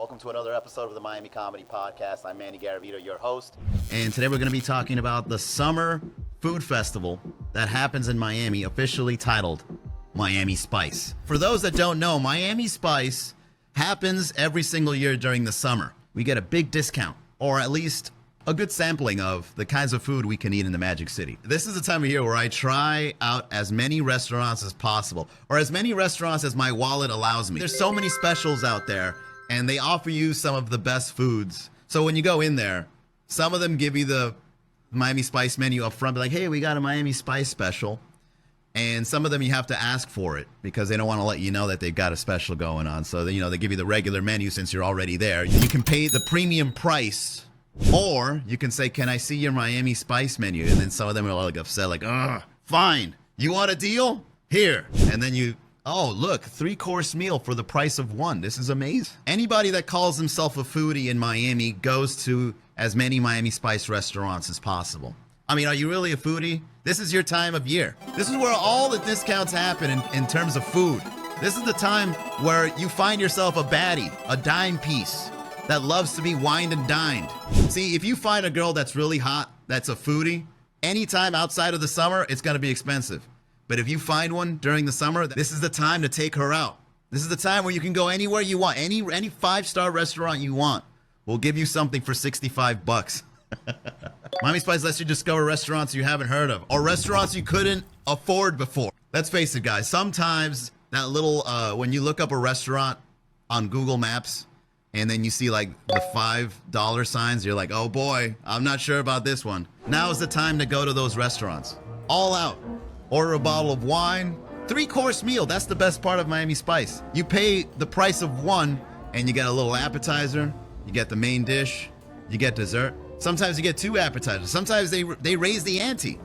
Welcome to another episode of the Miami Comedy Podcast. I'm Manny Garavito, your host. And today we're going to be talking about the summer food festival that happens in Miami, officially titled Miami Spice. For those that don't know, Miami Spice happens every single year during the summer. We get a big discount, or at least a good sampling of the kinds of food we can eat in the Magic City. This is the time of year where I try out as many restaurants as possible, or as many restaurants as my wallet allows me. There's so many specials out there, and they offer you some of the best foods. So when you go in there, some of them give you the Miami Spice menu up front, be like, hey, we got a Miami Spice special. And some of them you have to ask for it because they don't want to let you know that they've got a special going on. So, they give you the regular menu since you're already there. You can pay the premium price, or you can say, can I see your Miami Spice menu? And then some of them are like upset, like, fine. You want a deal? Here. And then oh, look, 3-course meal for the price of one. This is amazing. Anybody that calls himself a foodie in Miami goes to as many Miami Spice restaurants as possible. I mean, are you really a foodie? This is your time of year. This is where all the discounts happen in terms of food. This is the time where you find yourself a baddie, a dime piece that loves to be wined and dined. See, if you find a girl that's really hot, that's a foodie, anytime outside of the summer, it's gonna be expensive. But if you find one during the summer, this is the time to take her out. This is the time where you can go anywhere you want. Any 5-star restaurant you want. We'll give you something for $65. Miami Spice lets you discover restaurants you haven't heard of, or restaurants you couldn't afford before. Let's face it, guys. Sometimes that little, when you look up a restaurant on Google Maps, and then you see like the $5 signs, you're like, oh boy, I'm not sure about this one. Now is the time to go to those restaurants. All out. Order a bottle of wine. 3-course meal. That's the best part of Miami Spice. You pay the price of one, and you get a little appetizer. You get the main dish. You get dessert. Sometimes you get 2 appetizers. Sometimes they raise the ante.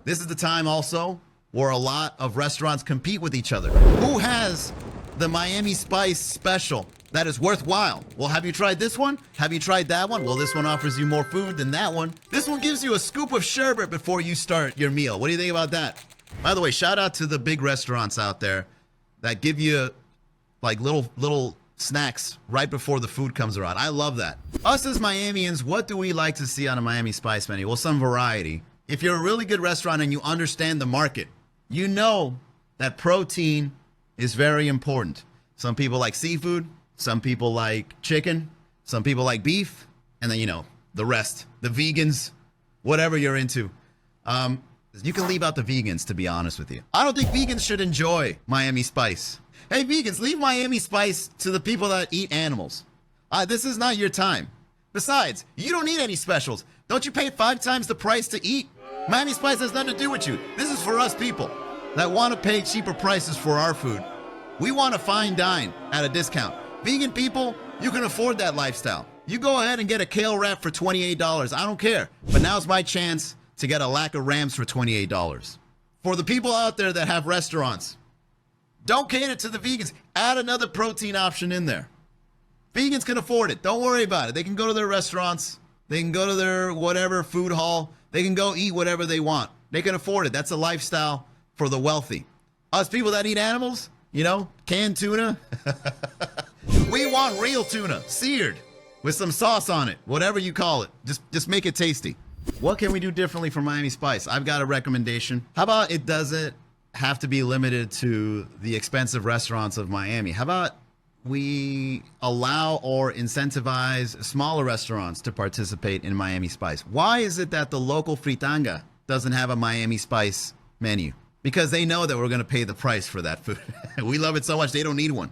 This is the time also where a lot of restaurants compete with each other. Who has the Miami Spice special that is worthwhile? Well, have you tried this one? Have you tried that one? Well, this one offers you more food than that one. This one gives you a scoop of sherbet before you start your meal. What do you think about that? By the way, shout out to the big restaurants out there that give you like little snacks right before the food comes around. I love that. Us as Miamians, what do we like to see on a Miami Spice menu? Well, some variety. If you're a really good restaurant and you understand the market, you know that protein is very important. Some people like seafood, some people like chicken, some people like beef, and then, the rest, the vegans, whatever you're into. You can leave out the vegans, to be honest with you. I don't think vegans should enjoy Miami Spice. Hey, vegans, leave Miami Spice to the people that eat animals. This is not your time. Besides, you don't need any specials. Don't you pay 5 times the price to eat? Miami Spice has nothing to do with you. This is for us people that want to pay cheaper prices for our food. We want to fine dine at a discount. Vegan people, you can afford that lifestyle. You go ahead and get a kale wrap for $28. I don't care. But now's my chance to get a lack of rams for $28. For the people out there that have restaurants, don't cater to the vegans. Add another protein option in there. Vegans can afford it. Don't worry about it. They can go to their restaurants. They can go to their whatever food hall. They can go eat whatever they want. They can afford it. That's a lifestyle for the wealthy. Us people that eat animals, canned tuna. We want real tuna, seared, with some sauce on it, whatever you call it. Just make it tasty. What can we do differently for Miami Spice? I've got a recommendation. How about it doesn't have to be limited to the expensive restaurants of Miami? How about we allow or incentivize smaller restaurants to participate in Miami Spice? Why is it that the local fritanga doesn't have a Miami Spice menu? Because they know that we're going to pay the price for that food. We love it so much, they don't need one.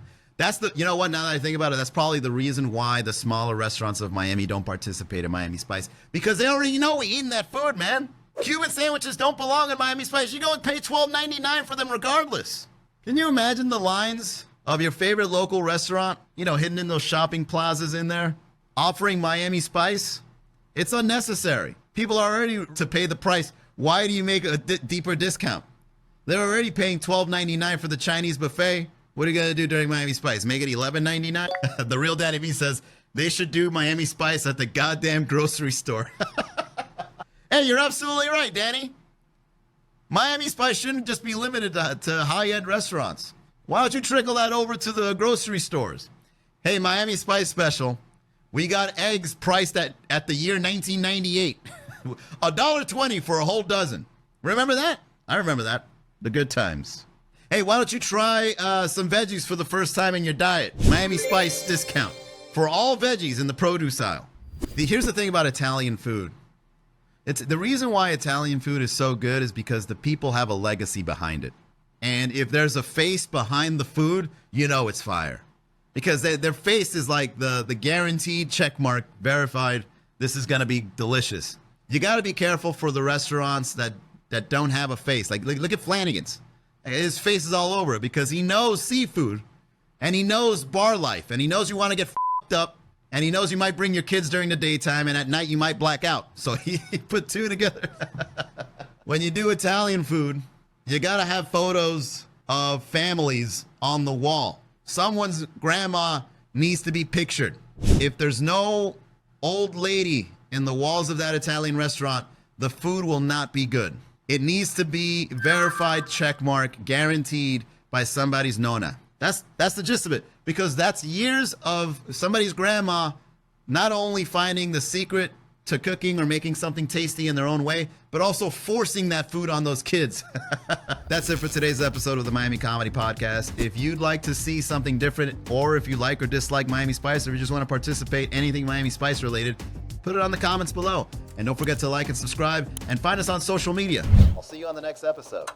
You know what, now that I think about it, that's probably the reason why the smaller restaurants of Miami don't participate in Miami Spice. Because they already know we're eating that food, man. Cuban sandwiches don't belong in Miami Spice. You go and pay $12.99 for them regardless. Can you imagine the lines of your favorite local restaurant, hidden in those shopping plazas in there, offering Miami Spice? It's unnecessary. People are already to pay the price. Why do you make a deeper discount? They're already paying $12.99 for the Chinese buffet. What are you going to do during Miami Spice? Make it $11.99? The real Danny V says they should do Miami Spice at the goddamn grocery store. Hey, you're absolutely right, Danny. Miami Spice shouldn't just be limited to high-end restaurants. Why don't you trickle that over to the grocery stores? Hey, Miami Spice special. We got eggs priced at the year 1998. $1.20 for a whole dozen. Remember that? I remember that. The good times. Hey, why don't you try some veggies for the first time in your diet? Miami Spice discount for all veggies in the produce aisle. Here's the thing about Italian food. It's the reason why Italian food is so good is because the people have a legacy behind it. And if there's a face behind the food, you know it's fire. Because their face is like the guaranteed check mark, verified, this is going to be delicious. You got to be careful for the restaurants that don't have a face. Like look at Flanagan's. His face is all over it because he knows seafood and he knows bar life and he knows you want to get f***ed up and he knows you might bring your kids during the daytime and at night you might black out. So he put two together. When you do Italian food, you got to have photos of families on the wall. Someone's grandma needs to be pictured. If there's no old lady in the walls of that Italian restaurant, the food will not be good. It needs to be verified, check mark, guaranteed by somebody's nonna. That's the gist of it, because that's years of somebody's grandma not only finding the secret to cooking or making something tasty in their own way, but also forcing that food on those kids. That's it for today's episode of the Miami Comedy Podcast. If you'd like to see something different, or if you like or dislike Miami Spice, or if you just want to participate anything Miami Spice related, put it on the comments below. And don't forget to like and subscribe and find us on social media. I'll see you on the next episode.